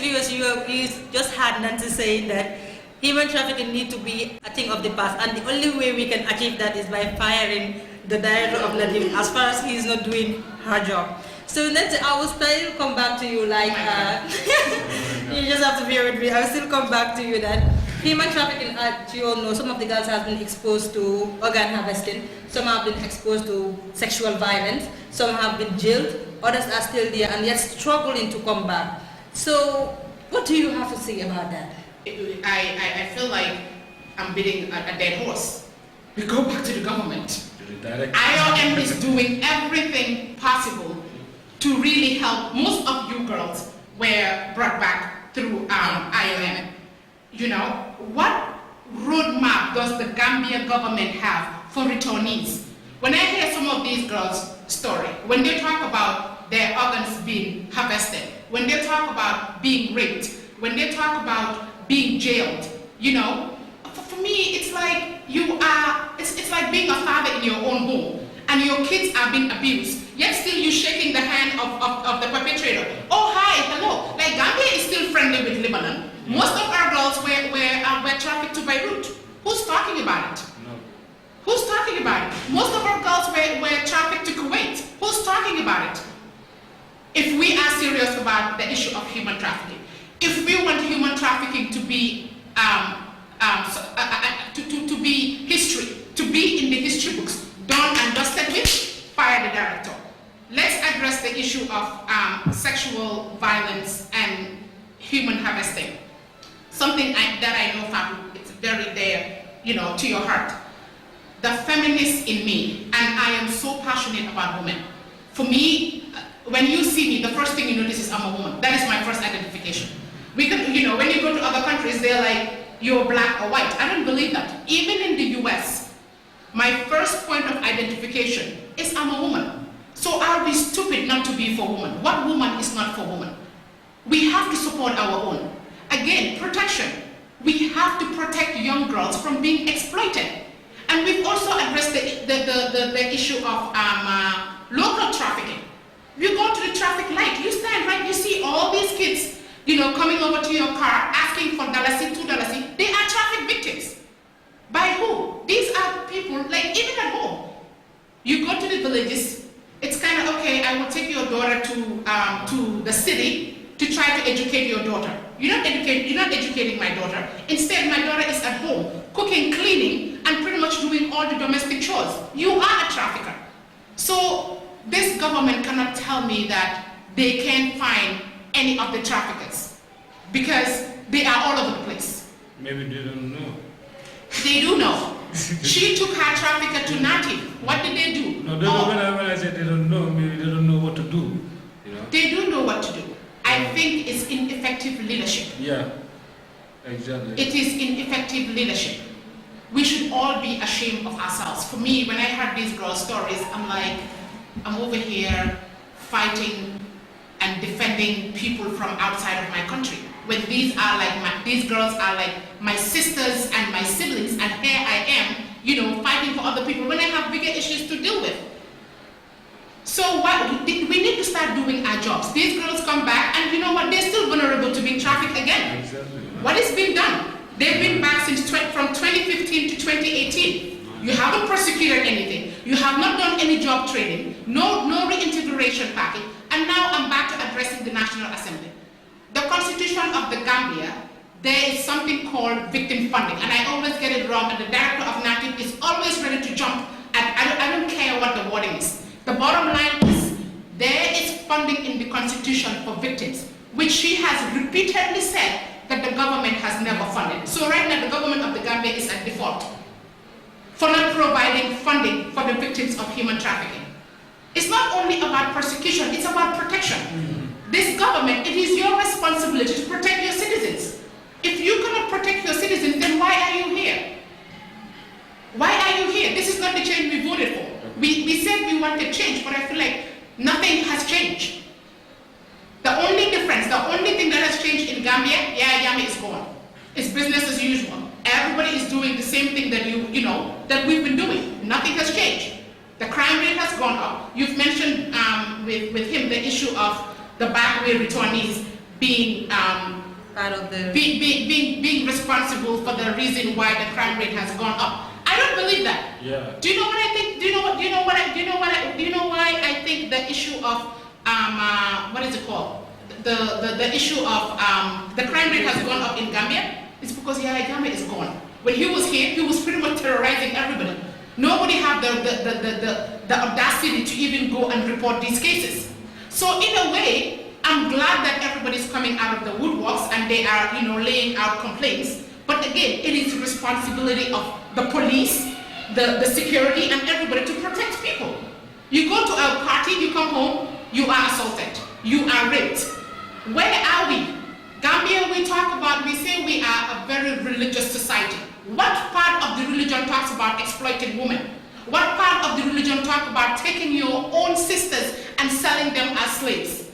guess viewers, you just had Nancy say that human trafficking need to be a thing of the past, and the only way we can achieve that is by firing the director of Latif as far as he is not doing her job. So Nancy, I will still come back to you like, you just have to bear with me. I will still come back to you that human trafficking, as you all know, some of the girls have been exposed to organ harvesting, some have been exposed to sexual violence, some have been jailed, others are still there and yet struggling to come back. So what do you have to say about that? I feel like I'm beating a dead horse. We go back to the government. IOM is doing everything possible to really help. Most of you girls were brought back through IOM. You know, what roadmap does the Gambia government have for returnees? When I hear some of these girls' story, when they talk about their organs being harvested, when they talk about being raped, when they talk about being jailed, you know, for me, it's like it's like being a father in your own home and your kids are being abused, yet still you shaking the hand of the perpetrator. Oh, hi, hello. Like Gambia is still friendly with Lebanon. Most of our girls were trafficked to Beirut. Who's talking about it? No. Who's talking about it? Most of our girls were trafficked to Kuwait. Who's talking about it? If we are serious about the issue of human trafficking, if we want human trafficking to be to be history, to be in the history books, done and dusted with, fire the director. Let's address the issue of sexual violence and human harvesting. Something that I know, Fabu, it's very there, you know, to your heart. The feminist in me, and I am so passionate about women. For me, when you see me, the first thing you notice is I'm a woman. That is my first identification. We can, you know, when you go to other countries, they're like, you're black or white. I don't believe that. Even in the US, my first point of identification is I'm a woman. So I'll be stupid not to be for women. What woman is not for women? We have to support our own. Again, protection. We have to protect young girls from being exploited. And we've also addressed the issue of local trafficking. You go to the traffic light, you stand right, you see all these kids, you know, coming over to your car, asking for $2, $2. They are traffic victims. By who? These are people, like even at home. You go to the villages, it's kind of, okay, I will take your daughter to the city to try to educate your daughter. You're not educating my daughter. Instead, my daughter is at home, cooking, cleaning, and pretty much doing all the domestic chores. You are a trafficker. So this government cannot tell me that they can't find any of the traffickers because they are all over the place. Maybe they don't know. They do know. She took her trafficker to Native. What did they do? No, when I said they don't know, maybe they don't know what to do. You know? They do know what to do. I think it's ineffective leadership. Yeah, exactly. It is ineffective leadership. We should all be ashamed of ourselves. For me, when I heard these girls' stories, I'm like, I'm over here fighting and defending people from outside of my country. When these girls are like my sisters and my siblings, and here I am, you know, fighting for other people when I have bigger issues to deal with. So we need to start doing our jobs. These girls come back, and you know what? They're still vulnerable to being trafficked again. Exactly. What is being done? They've been back from 2015 to 2018. You haven't prosecuted anything. You have not done any job training. No reintegration package. And now I'm back to addressing the National Assembly. The Constitution of the Gambia, there is something called victim funding, and I always get it wrong, and the director of NATIP is always ready to jump at, I don't care what the wording is. The bottom line is, there is funding in the Constitution for victims, which she has repeatedly said that the government has never funded. So right now, the government of the Gambia is at default for not providing funding for the victims of human trafficking. It's not only about persecution, it's about protection. This government, it is your responsibility to protect your citizens. If you cannot protect your citizens, then why are you here? Why are you here? This is not the change we voted for. We said we wanted change, but I feel like nothing has changed. The only difference, the only thing that has changed in Gambia, Yaya is gone. It's business as usual. Everybody is doing the same thing that that we've been doing. Nothing has changed. The crime rate has gone up. You've mentioned with him the issue of the backway returnees. being Part of the being responsible for the reason why the crime rate has gone up. I don't believe that. Yeah. Do you know what I think? Do you know why I think the issue of what is it called? The issue of the crime rate has gone up in Gambia? It's because Yahya Jammeh is gone. When he was here, he was pretty much terrorizing everybody. Nobody had the audacity to even go and report these cases. So in a way, I'm glad that everybody's coming out of the woodworks and they are, laying out complaints. But again, it is the responsibility of the police, the security, and everybody to protect people. You go to a party, you come home, you are assaulted, you are raped. Where are we? Gambia, we say we are a very religious society. What part of the religion talks about exploiting women? What part of the religion talks about taking your own sisters and selling them as slaves?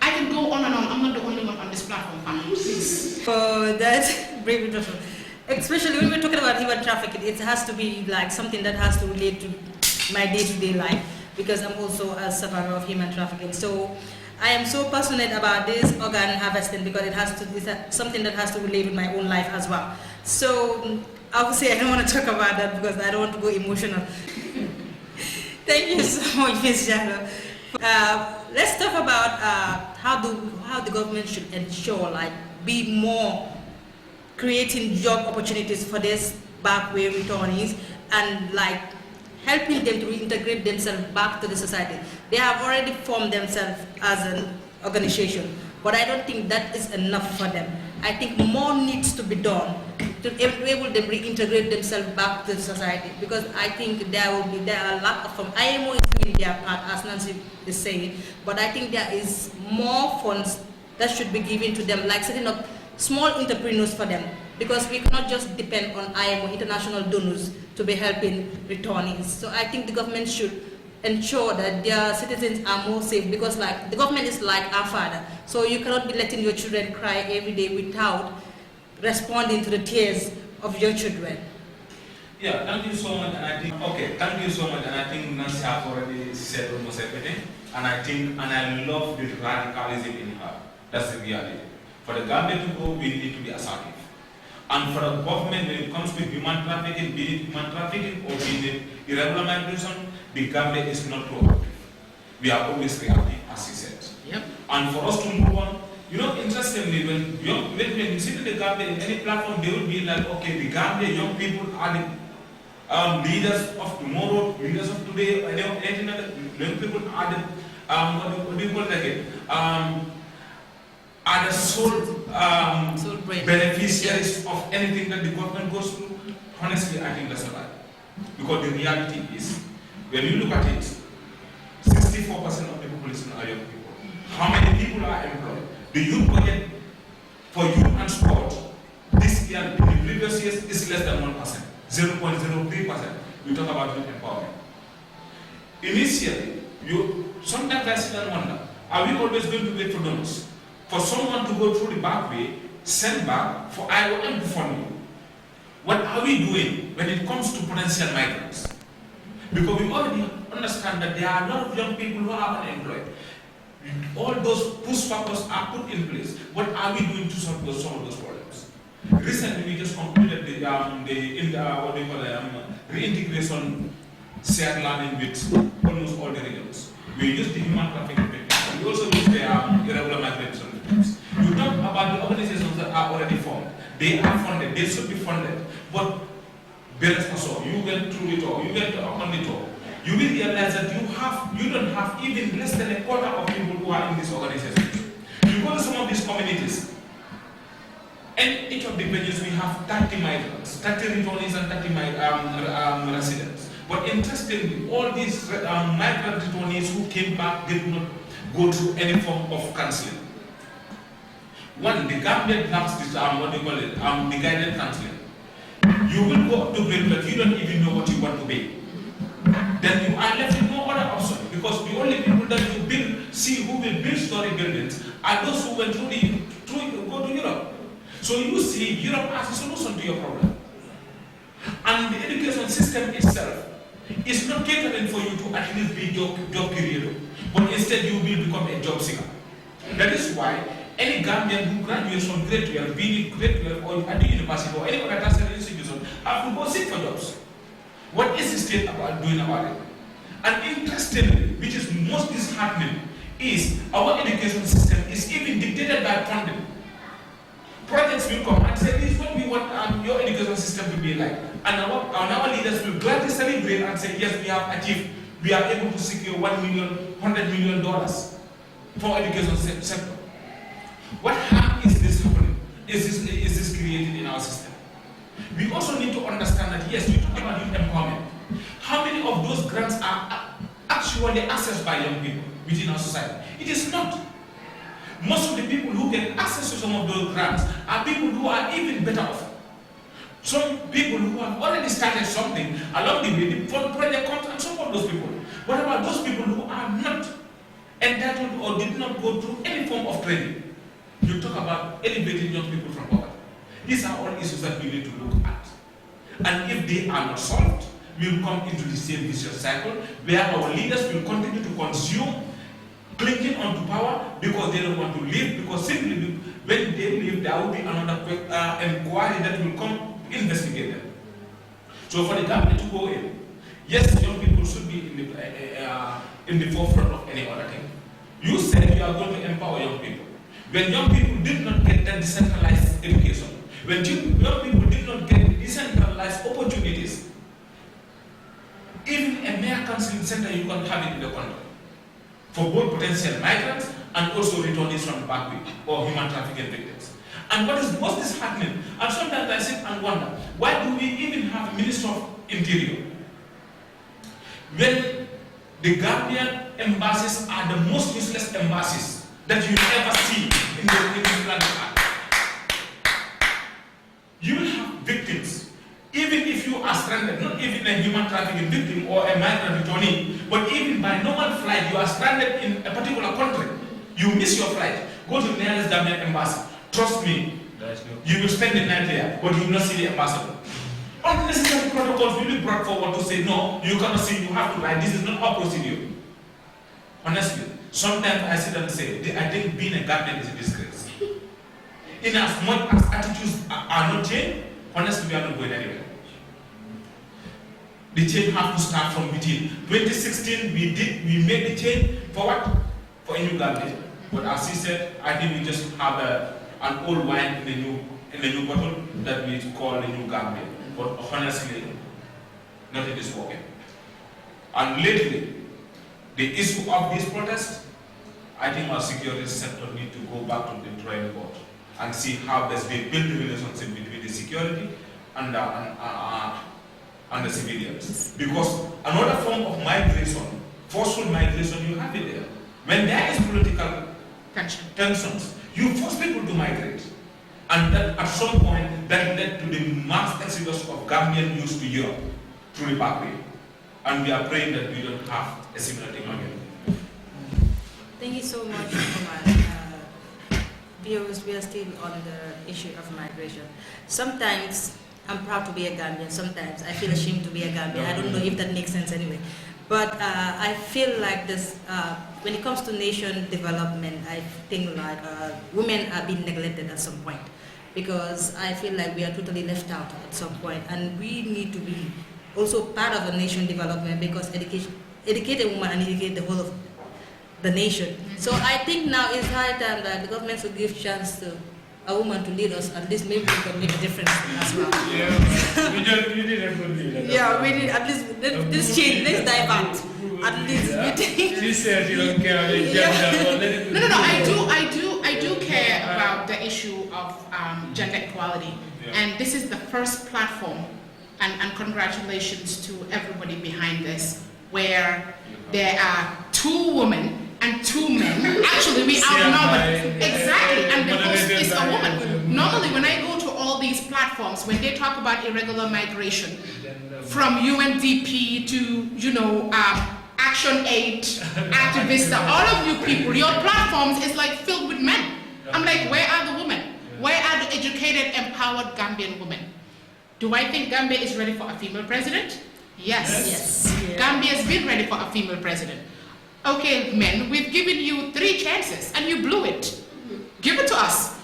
I can go on and on. I'm not the only one on this platform, family. Please. For that brief introduction. Especially when we're talking about human trafficking, it has to be like something that has to relate to my day-to-day life, because I'm also a sufferer of human trafficking. So I am so passionate about this organ harvesting because it's something that has to relate with my own life as well. So obviously I don't want to talk about that because I don't want to go emotional. Thank you so much, Ms. Jalo. Let's talk about how the government should ensure, be more creating job opportunities for these backway returnees and helping them to reintegrate themselves back to the society. They have already formed themselves as an organization, but I don't think that is enough for them. I think more needs to be done to enable them to reintegrate themselves back to the society, because I think there are a lot of IMO is doing their part, as Nancy is saying, but I think there is more funds that should be given to them, like setting up small entrepreneurs for them, because we cannot just depend on IMO, international donors, to be helping returnees. So I think the government should ensure that their citizens are more safe, because the government is like our father. So you cannot be letting your children cry every day without responding to the tears of your children. Yeah, thank you so much. And I think, thank you so much. And I think Nancy has already said almost everything. And I love the radicalism in her. That's the reality. For the Gambia to go, we need to be assertive. And for the government, when it comes to human trafficking, be it human trafficking or be it irregular migration, the Gambia is not proactive. We are always reactive, as he said. Yep. And for us to move on, interestingly, when you sit in the Gambia, in any platform, they will be like, okay, the Gambia young people are the leaders of tomorrow, leaders of today, anything like that. Young people are the, what do you call it again? Are the sole beneficiaries of anything that the government goes through. Honestly, I think that's a lie. Because the reality is, when you look at it, 64% of the population are young people. How many people are employed? The youth budget for youth and sport this year, in the previous years, is less than 1%, 0.03%. We talk about youth empowerment. Initially, sometimes I sit and wonder, are we always going to wait for donors? For someone to go through the back way, send back for IOM to fund you. What are we doing when it comes to potential migrants? Because we already understand that there are a lot of young people who are unemployed. All those push factors are put in place. What are we doing to solve some of those problems? Recently, we just completed the reintegration shared learning with almost all the regions. We use the human trafficking techniques. We also use the irregular migration techniques. You talk about the organizations that are already formed. They are funded. They should be funded. But you went through it all. You went upon it all. You will realize that you don't have even less than a quarter of people who are in these organizations. You go to some of these communities, and each of the villages we have 30 migrants, 30 returnees and 30 residents. But interestingly, all these migrant returnees who came back did not go through any form of counseling. One, the government lacks this, the guided counseling. You will go up to grade, but you don't even know what you want to be. Then you are left with no other option, because the only people that you see who will build story buildings are those who went go to Europe. So you see Europe as a solution to your problem. And the education system itself is not catering for you to at least be job creator, but instead you will become a job seeker. That is why any Gambian who graduates from grade 12, be it grade 12 or at the university or any other tertiary institution, have to go seek for jobs. What is the state doing about it? And interestingly, which is most disheartening, is our education system is even dictated by funding. Projects will come and say, this is what we want your education system to be like. And our leaders will gladly celebrate and say, yes, we have achieved, we are able to secure $1 million for education sector. What harm is this happening? Is this created in our system? We also need to understand that, yes, we talk about youth empowerment. How many of those grants are actually accessed by young people within our society? It is not. Most of the people who get access to some of those grants are people who are even better off. Some people who have already started something along the way, the project comes and support those people. What about those people who are not entitled or did not go through any form of training? You talk about elevating young people from poverty. These are all issues that we need to look at. And if they are not solved, we will come into the same vicious cycle where our leaders will continue to consume, clinging onto power because they don't want to leave, because simply when they leave, there will be another inquiry that will come investigate them. So for the government to go in, yes, young people should be in the forefront of any other thing. You said you are going to empower young people. When young people did not get that decentralized education, when young people did not get decentralized opportunities, even a mere counseling center, you can have it in the country for both potential migrants and also returnees from the back way or human trafficking victims. And what is most disheartening, and sometimes I sit and wonder, why do we even have a Minister of Interior? When the Gambian embassies are the most useless embassies that you ever see in the planet Earth. You will have victims, even if you are stranded, not even a human trafficking victim or a migrant returnee, but even by normal flight, you are stranded in a particular country. You miss your flight, go to the nearest Gambian embassy. Trust me, you will spend the night there, but you will not see the ambassador. Unnecessary protocols will be brought forward to say, no, you cannot see, you have to lie, this is not our procedure. Honestly, sometimes I sit and say, I think being a Gambian is a disgrace. In as much as attitudes are not changed, honestly, we are not going anywhere. The change has to start from within. 2016, we made the change for what? For a new Gambia. But as he said, I think we just have an old wine in the new bottle that we call the new Gambia. But honestly, nothing is working. And lately, the issue of this protest, I think our security sector need to go back to the drawing board and see how best they build the relationship between the security and the civilians. Because another form of migration, forceful migration, you have it there. When there is political tensions, you force people to migrate. And that at some point, that led to the mass exodus of Gambian youth to Europe through the back way. And we are praying that we don't have a similar thing again. Thank you so much, Omar. Viewers, we are still on the issue of migration. Sometimes I'm proud to be a Gambian. Sometimes I feel ashamed to be a Gambian. I don't know if that makes sense anyway. But I feel like this, when it comes to nation development, I think like women are being neglected at some point. Because I feel like we are totally left out at some point. And we need to be also part of a nation development, because educate a woman and educate the whole of the nation. So I think now it's high time that the government should give chance to a woman to lead us. At least maybe we can make a difference as well. Yeah, we need a good leader. Yeah, we need at least this change. Let's dive out. At least we think. She said you don't care about gender. No. I do care about the issue of gender equality, and this is the first platform. And congratulations to everybody behind this, where there are 2 women and 2 men. Actually, we outnumbered. Exactly, and the host is a woman. Normally, when I go to all these platforms, when they talk about irregular migration, from UNDP to, Action 8, Activista, all of you people, your platforms is like filled with men. I'm like, where are the women? Where are the educated, empowered Gambian women? Do I think Gambia is ready for a female president? Yes. Yeah. Gambia has been ready for a female president. Okay, men, we've given you 3 chances and you blew it. Give it to us.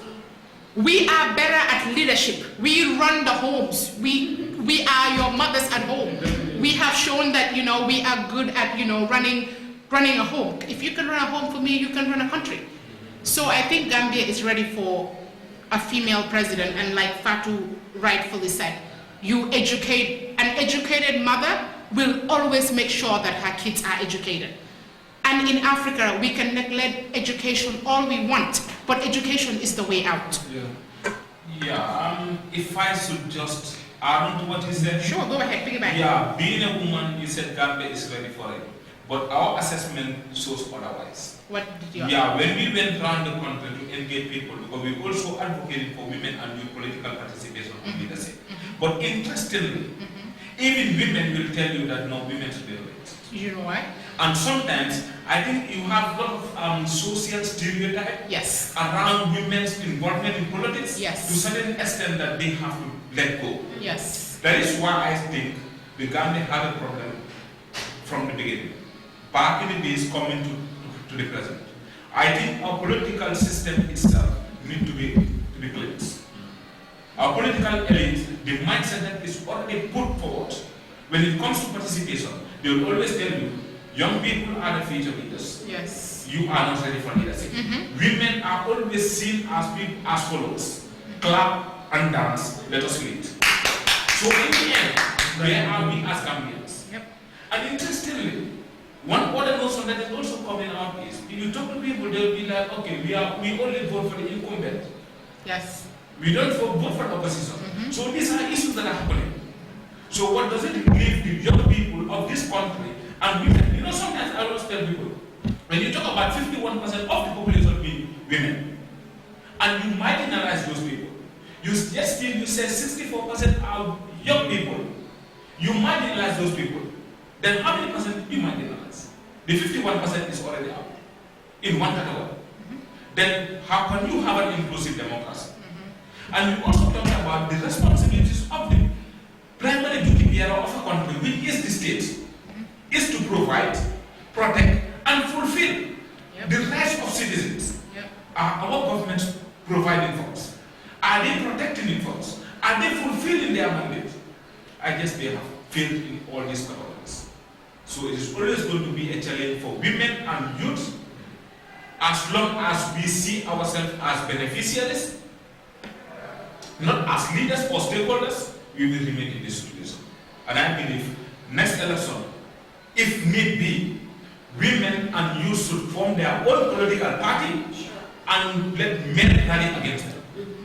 We are better at leadership. We run the homes. We are your mothers at home. We have shown that, we are good at, running a home. If you can run a home for me, you can run a country. So I think Gambia is ready for a female president, and like Fatou rightfully said, an educated mother will always make sure that her kids are educated. And in Africa, we can neglect education all we want, but education is the way out. If I should just add on to what you said. Sure, go ahead, piggyback. Yeah, being a woman, you said Gambia is ready for it. But our assessment shows otherwise. What did you when we went around the country to engage people, because we also advocated for women and youth political participation in leadership. But interestingly, even women will tell you that no, women should be right. You know why? And sometimes, I think you have a lot of social stereotype around women's involvement in politics to a certain extent that they have to let go. Yes. That is why I think the Gambia had a problem from the beginning. Back in the days coming to the present. I think our political system itself needs to be cleansed. Our political elite, the mindset that is already put forward, when it comes to participation, they will always tell you, young people are the future leaders. Yes. You are not ready for leadership. Women are always seen as followers. Clap and dance, let us lead. So in the end, where are we as Gambians? And interestingly, one other notion that is also coming out is, if you talk to people, they'll be like, okay, we only vote for the incumbent. Yes. We don't vote for the opposition. So these are issues that are happening. So what does it leave the young people of this country and women? Sometimes I always tell people, when you talk about 51% of the population being women, and you marginalize those people, you say 64% are young people, you marginalize those people, then how many percent do you marginalize? The 51% is already out in one category. Then how can you have an inclusive democracy? And you also talk about the responsibilities of the primary duty bearer of a country, which is the state, is to provide, protect, and fulfill the rights of citizens. Are our governments providing for us? Are they protecting it for us? Are they fulfilling their mandate? I guess they have failed in all these categories. So it is always going to be a challenge for women and youth. As long as we see ourselves as beneficiaries, not as leaders or stakeholders, we will remain in this situation. And I believe next election, if need be, women and youth should form their own political party and let men rally against them.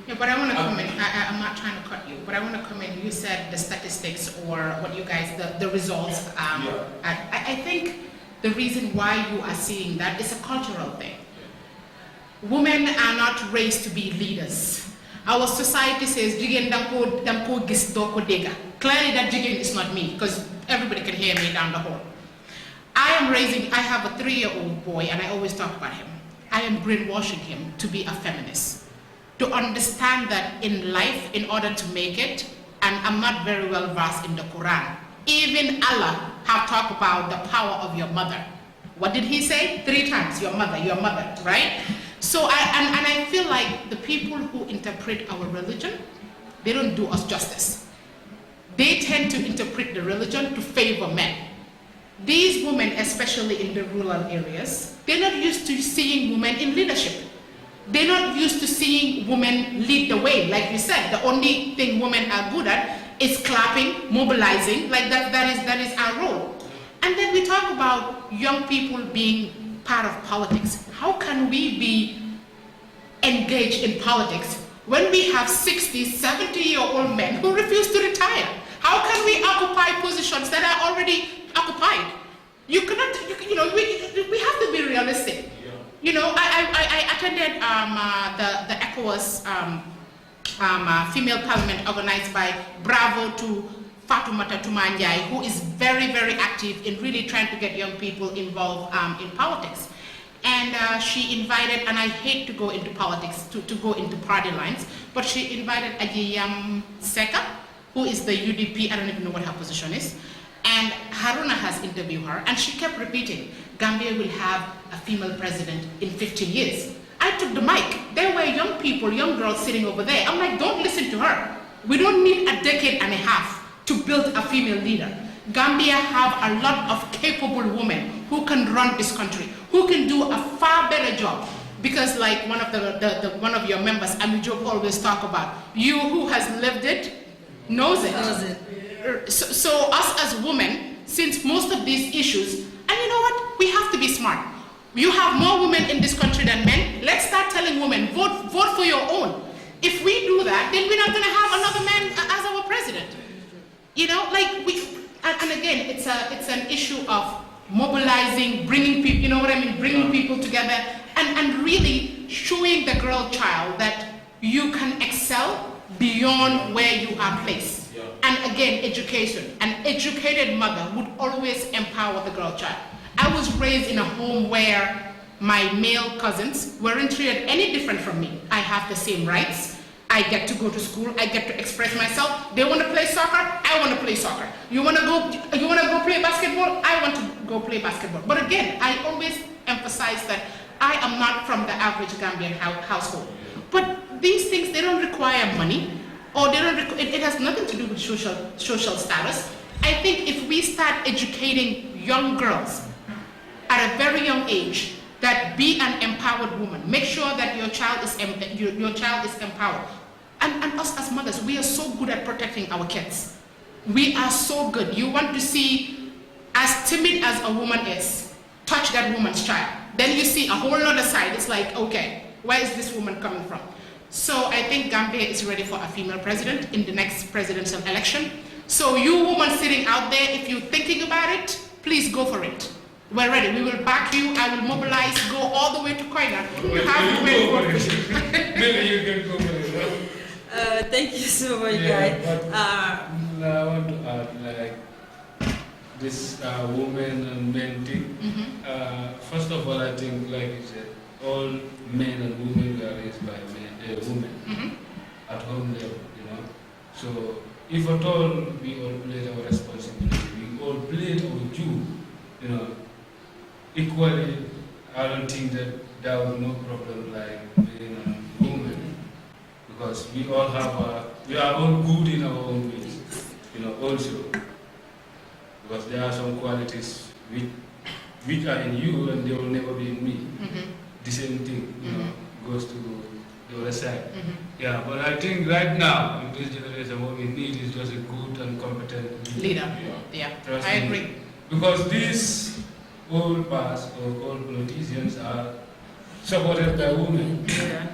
Yeah, but I want to comment. I'm not trying to cut you, but I want to comment. You said the statistics or what you guys, the results. I think the reason why you are seeing that is a cultural thing. Women are not raised to be leaders. Our society says, "Jigen damko gis doko dega." Clearly, that jigen is not me, because everybody can hear me down the hall. I have a 3-year-old boy, and I always talk about him. I am brainwashing him to be a feminist, to understand that in life, in order to make it, and I'm not very well versed in the Quran, even Allah have talked about the power of your mother. What did he say? 3 times, your mother, right? So I feel like the people who interpret our religion, they don't do us justice. They tend to interpret the religion to favor men. These women, especially in the rural areas, they're not used to seeing women in leadership. They're not used to seeing women lead the way. Like you said, the only thing women are good at is clapping, mobilizing, like that is our role. And then we talk about young people being part of politics. How can we be engaged in politics when we have 60, 70-year-old men who refuse to retire? How can we occupy positions that are already occupied? You cannot, we have to be realistic. I attended the ECOWAS female parliament organized by Bravo to Fatoumata Tumanjai, who is very, very active in really trying to get young people involved in politics. And she invited, and I hate to go into politics, to go into party lines, but she invited Ajiyam Seka, who is the UDP, I don't even know what her position is, and Haruna has interviewed her, and she kept repeating, Gambia will have a female president in 15 years. I took the mic. There were young people, young girls sitting over there. I'm like, don't listen to her. We don't need a decade and a half to build a female leader. Gambia have a lot of capable women who can run this country, who can do a far better job. Because like one of one of your members, Amijo, always talk about, you who has lived it, knows it. So us as women, since most of these issues, and you know what, we have to be smart. You have more women in this country than men. Let's start telling women, vote for your own. If we do that, then we're not going to have another man as our president. You know, like and again, it's an issue of mobilizing, bringing people, you know what I mean, bringing people together, and really showing the girl child that you can excel beyond where you are placed. Yeah. And again, education. An educated mother would always empower the girl child. I was raised in a home where my male cousins weren't treated any different from me. I have the same rights. I get to go to school. I get to express myself. They want to play soccer. I want to play soccer. You want to go play basketball. I want to go play basketball. But again, I always emphasize that I am not from the average Gambian household. But these things, they don't require money, or they don't. It has nothing to do with social status. I think if we start educating young girls at a very young age, that be an empowered woman. Make sure that your child is empowered. And us as mothers, we are so good at protecting our kids. We are so good. You want to see, as timid as a woman is, touch that woman's child. Then you see a whole other side. It's like, okay, where is this woman coming from? So I think Gambia is ready for a female president in the next presidential election. So you women sitting out there, if you're thinking about it, please go for it. We're ready. We will back you. I will mobilize, go all the way to Koina. Maybe you can go for it. Thank you so much, Yeah, guys. but I want to add, like, this women and men thing. First of all, I think, like you said, all men and women were raised by women at home level, you know. So if at all we all played our responsibility, we all played our due, you know, equally, I don't think that there will be no problem like men and women, because we all have we are all good in our own ways, you know, also, because there are some qualities which are in you and they will never be in me. The same thing, you know, goes to the other side. Yeah, but I think right now, in this generation, what we need is just a good and competent leader. Yeah, I agree. Because these old past or old politicians are supported by women. Yeah.